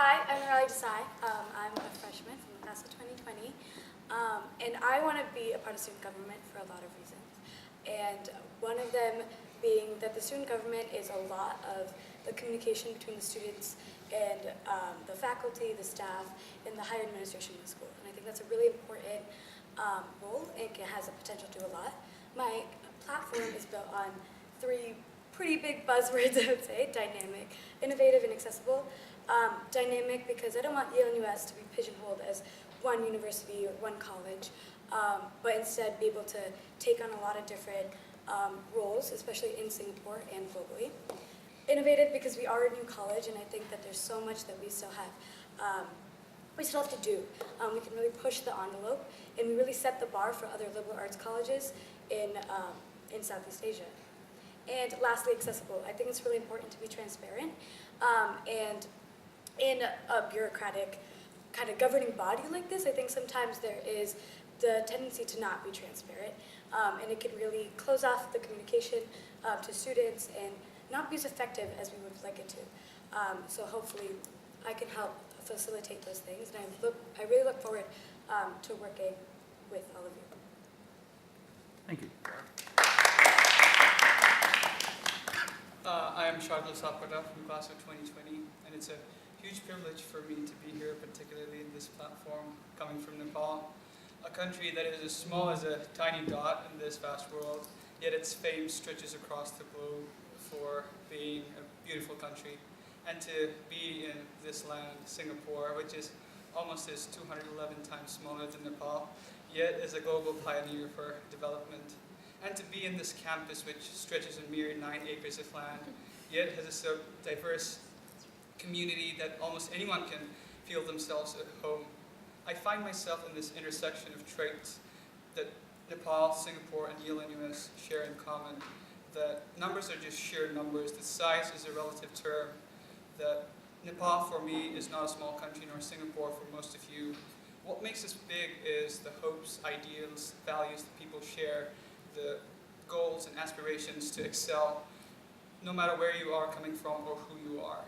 Hi, I'm Riley Desai. I'm a freshman from the class of 2020, and I want to be a part of student government for a lot of reasons. And one of them being that the student government is a lot of the communication between the students and the faculty, the staff, and the higher administration of the school. And I think that's a really important role, and it has the potential to do a lot. My platform is built on three pretty big buzzwords, I would say: dynamic, innovative, and accessible. Dynamic because I don't want Yale and US to be pigeonholed as one university or one college, but instead be able to take on a lot of different roles, especially in Singapore and globally. Innovative because we are a new college, and I think that there's so much that we still have to do. We can really push the envelope, and we really set the bar for other liberal arts colleges in Southeast Asia. And lastly, accessible. I think it's really important to be transparent, and in a bureaucratic kind of governing body like this, I think sometimes there is the tendency to not be transparent, and it can really close off the communication to students and not be as effective as we would like it to. So hopefully I can help facilitate those things, and I really look forward to working with all of you. Thank you. I am Shardul Sapkota from class of 2020, and it's a huge privilege for me to be here, particularly in this platform, coming from Nepal, a country that is as small as a tiny dot in this vast world, yet its fame stretches across the globe for being a beautiful country. And to be in this land, Singapore, which is almost as 211 times smaller than Nepal, yet is a global pioneer for development. And to be in this campus, which stretches a mere 9 acres of land, yet has a so diverse community that almost anyone can feel themselves at home. I find myself in this intersection of traits that Nepal, Singapore, and Yale and US share in common. That numbers are just sheer numbers, that size is a relative term, that Nepal for me is not a small country, nor Singapore for most of you. What makes us big is the hopes, ideals, values that people share, the goals and aspirations to excel, no matter where you are coming from or who you are.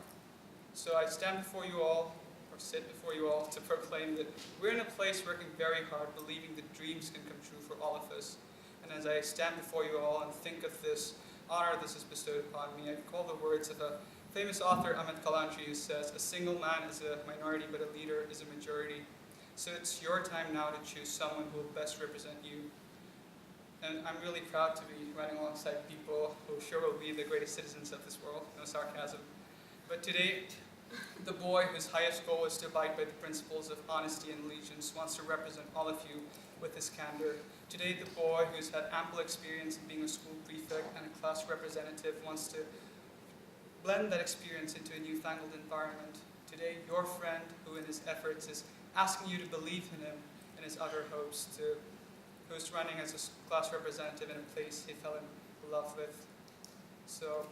So I stand before you all, or sit before you all, to proclaim that we're in a place working very hard, believing that dreams can come true for all of us. And as I stand before you all and think of this honor this is bestowed upon me, I recall the words of a famous author, Amit Kalantri, who says, "A single man is a minority, but a leader is a majority." So it's your time now to choose someone who will best represent you. And I'm really proud to be running alongside people who sure will be the greatest citizens of this world, no sarcasm. But today, the boy whose highest goal is to abide by the principles of honesty and allegiance wants to represent all of you with his candor. Today, the boy who's had ample experience in being a school prefect and a class representative wants to blend that experience into a newfangled environment. Today, your friend who in his efforts is asking you to believe in him and his utter hopes, who's running as a class representative in a place he fell in love with. So,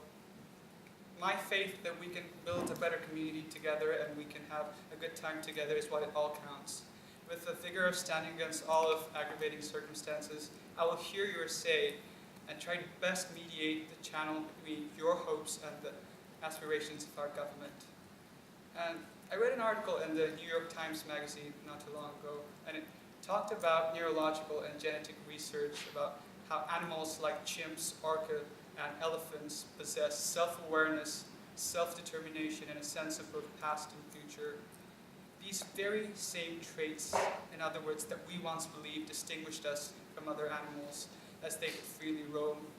my faith that we can build a better community together and we can have a good time together is what it all counts. With the vigor of standing against all of aggravating circumstances, I will hear your say and try to best mediate the channel between your hopes and the aspirations of our government. And I read an article in the New York Times magazine not too long ago, and it talked about neurological and genetic research about how animals like chimps, orcas, and elephants possess self-awareness, self-determination, and a sense of both past and future. These very same traits, in other words, that we once believed distinguished us from other animals as they could freely roam,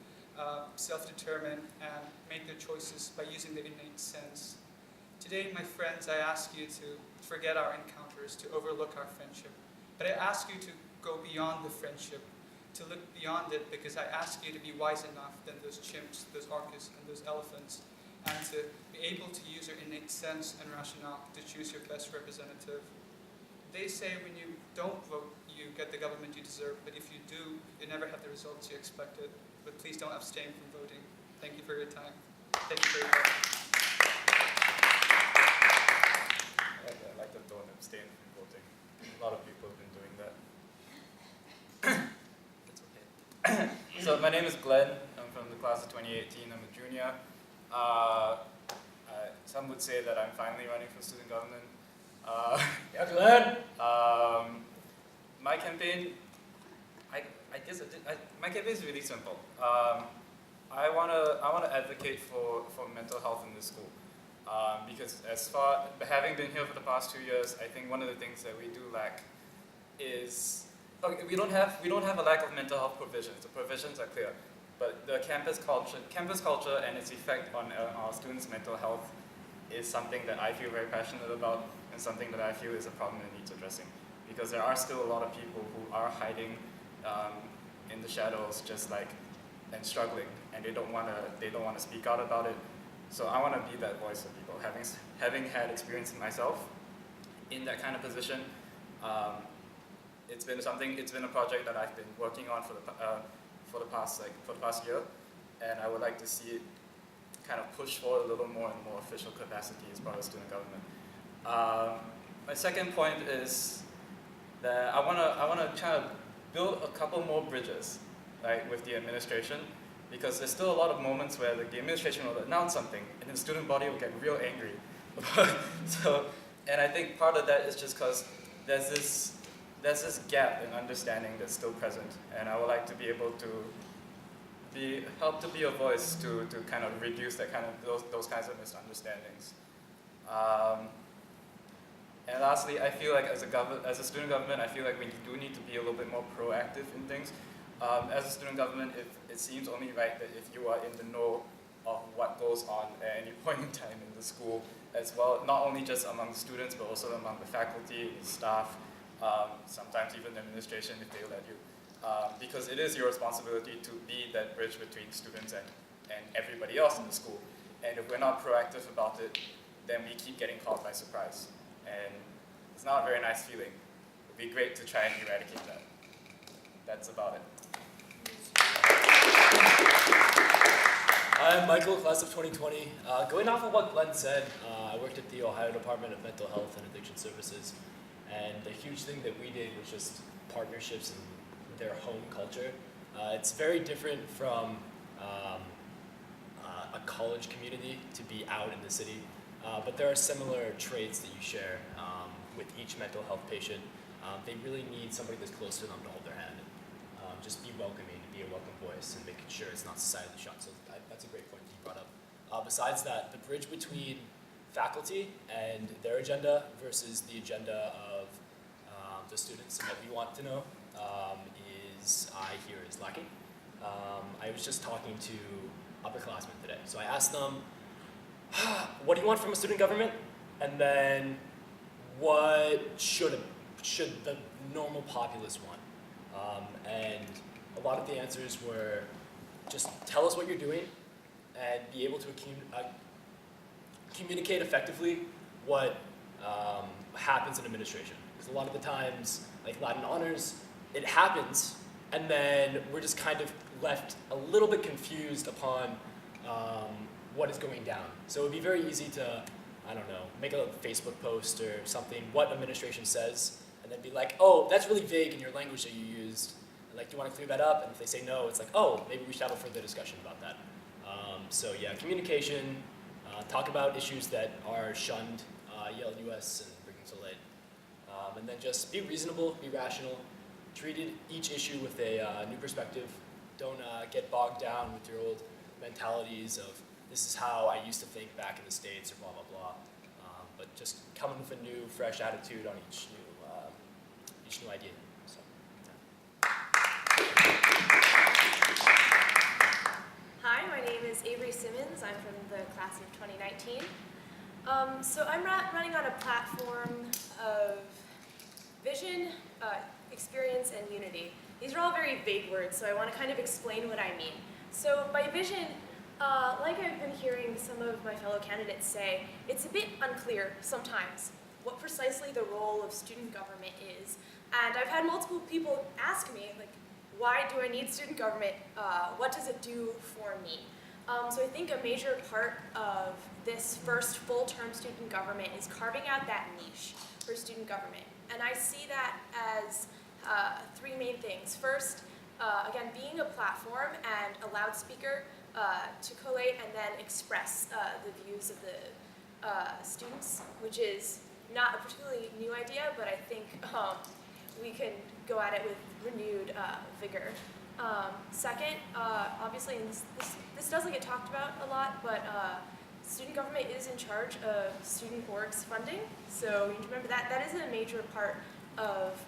self-determine, and make their choices by using their innate sense. Today, my friends, I ask you to forget our encounters, to overlook our friendship. But I ask you to go beyond the friendship, to look beyond it, because I ask you to be wise enough than those chimps, those orcas, and those elephants, and to be able to use your innate sense and rationale to choose your best representative. They say when you don't vote, you get the government you deserve, but if you do, you never have the results you expected. But please don't abstain from voting. Thank you for your time. Thank you for your help. I like that don't abstain from voting. A lot of people have been doing that. So my name is Glenn. I'm from the class of 2018. I'm a junior. some would say that I'm finally running for student government. Yeah, Glenn. My campaign, I guess my campaign is really simple. I wanna advocate for mental health in this school. Because having been here for the past 2 years, I think one of the things that we do lack is, okay, we don't have a lack of mental health provisions. The provisions are clear, but the campus culture and its effect on our students' mental health is something that I feel very passionate about, and something that I feel is a problem that needs addressing. Because there are still a lot of people who are hiding in the shadows, and struggling, and they don't want to speak out about it. So I want to be that voice for people. Having had experience myself in that kind of position, it's been a project that I've been working on for the past year, and I would like to see it kind of push forward a little more in more official capacity as part of student government. My second point is that I want to try to build a couple more bridges, right, with the administration, because there's still a lot of moments where the administration will announce something and the student body will get real angry. And I think part of that is just because there's this gap in understanding that's still present, and I would like to be able to help to be a voice to kind of reduce those kinds of misunderstandings. And lastly, I feel like as a student government, I feel like we do need to be a little bit more proactive in things. As a student government, it seems only right that if you are in the know of what goes on at any point in time in the school as well, not only just among the students, but also among the faculty, the staff, sometimes even the administration if they let you. Because it is your responsibility to be that bridge between students and everybody else in the school. And if we're not proactive about it, then we keep getting caught by surprise. And it's not a very nice feeling. It would be great to try and eradicate that. That's about it. I'm Michael, class of 2020. Going off of what Glenn said, I worked at the Ohio Department of Mental Health and Addiction Services, and the huge thing that we did was just partnerships in their home culture. It's very different from a college community to be out in the city, but there are similar traits that you share with each mental health patient. They really need somebody that's close to them to hold their hand. Just be welcoming, be a welcome voice, and making sure it's not societally shut. So that's a great point that you brought up. Besides that, the bridge between faculty and their agenda versus the agenda of the students and what we want to know is lacking. I was just talking to upperclassmen today. So I asked them, what do you want from a student government? And then what should the normal populace want? And a lot of the answers were just tell us what you're doing and be able to communicate effectively what happens in administration. Because a lot of the times, like Latin honors, it happens, and then we're just kind of left a little bit confused upon what is going down. So it would be very easy to, I don't know, make a Facebook post or something, what administration says, and then be like, oh, that's really vague in your language that you used. And like, do you want to clear that up? And if they say no, it's like, oh, maybe we should have a further discussion about that. So yeah, communication, talk about issues that are shunned, Yale US and Brigham Soleil. And then just be reasonable, be rational, treat each issue with a new perspective. Don't get bogged down with your old mentalities of this is how I used to think back in the States or blah, blah, blah. But just come in with a new, fresh attitude on each new idea. So, yeah. Hi, my name is Avery Simmons. I'm from the class of 2019. So I'm running on a platform of vision, experience, and unity. These are all very vague words, so I want to kind of explain what I mean. So by vision, like I've been hearing some of my fellow candidates say, it's a bit unclear sometimes what precisely the role of student government is. And I've had multiple people ask me, like, why do I need student government? What does it do for me? So I think a major part of this first full-term student government is carving out that niche for student government. And I see that as three main things. First, again, being a platform and a loudspeaker to collate and then express the views of students, which is not a particularly new idea, but I think we can go at it with renewed vigor. Second, obviously, and this doesn't get talked about a lot, but student government is in charge of student orgs funding. So you need to remember that is a major part of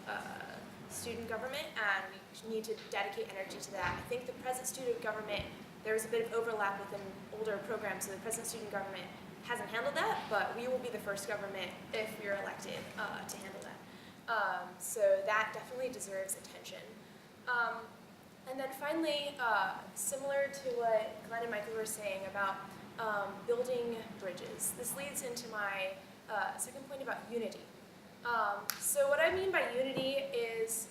student government, and we need to dedicate energy to that. I think the present student government, there's a bit of overlap with an older program, so the present student government hasn't handled that, but we will be the first government, if we're elected, to handle that. So that definitely deserves attention. And then finally, similar to what Glenn and Michael were saying about building bridges, this leads into my second point about unity. So what I mean by unity is,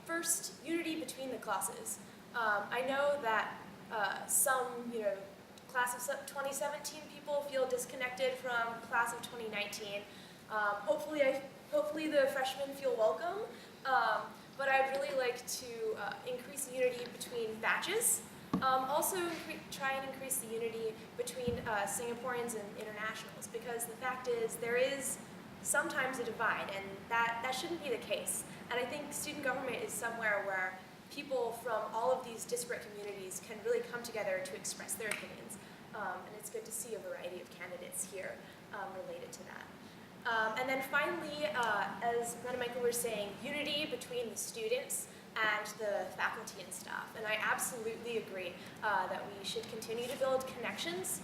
first, unity between the classes. I know that some, class of 2017 people feel disconnected from class of 2019. Hopefully the freshmen feel welcome, but I'd really like to increase the unity between batches. Also try and increase the unity between Singaporeans and internationals, because the fact is there is sometimes a divide, and that shouldn't be the case. And I think student government is somewhere where people from all of these disparate communities can really come together to express their opinions. And it's good to see a variety of candidates here related to that. And then finally, as Ren and Michael were saying, unity between the students and the faculty and staff. And I absolutely agree that we should continue to build connections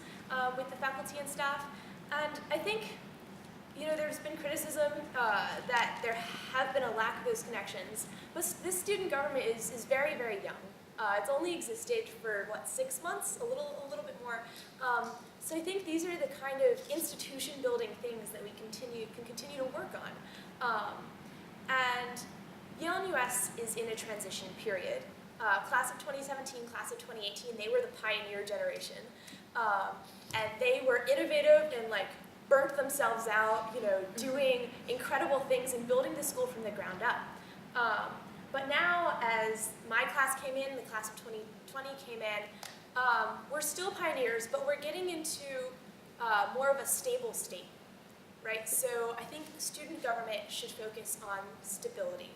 with the faculty and staff. And I think, there's been criticism that there have been a lack of those connections. But this student government is very, very young. It's only existed for, 6 months? A little bit more. So I think these are the kind of institution-building things that we can continue to work on. And Yale and US is in a transition period. Class of 2017, class of 2018, they were the pioneer generation. And they were innovative and burnt themselves out, doing incredible things and building the school from the ground up. But now, as my class came in, the class of 2020 came in, we're still pioneers, but we're getting into more of a stable state, right? So I think the student government should focus on stability.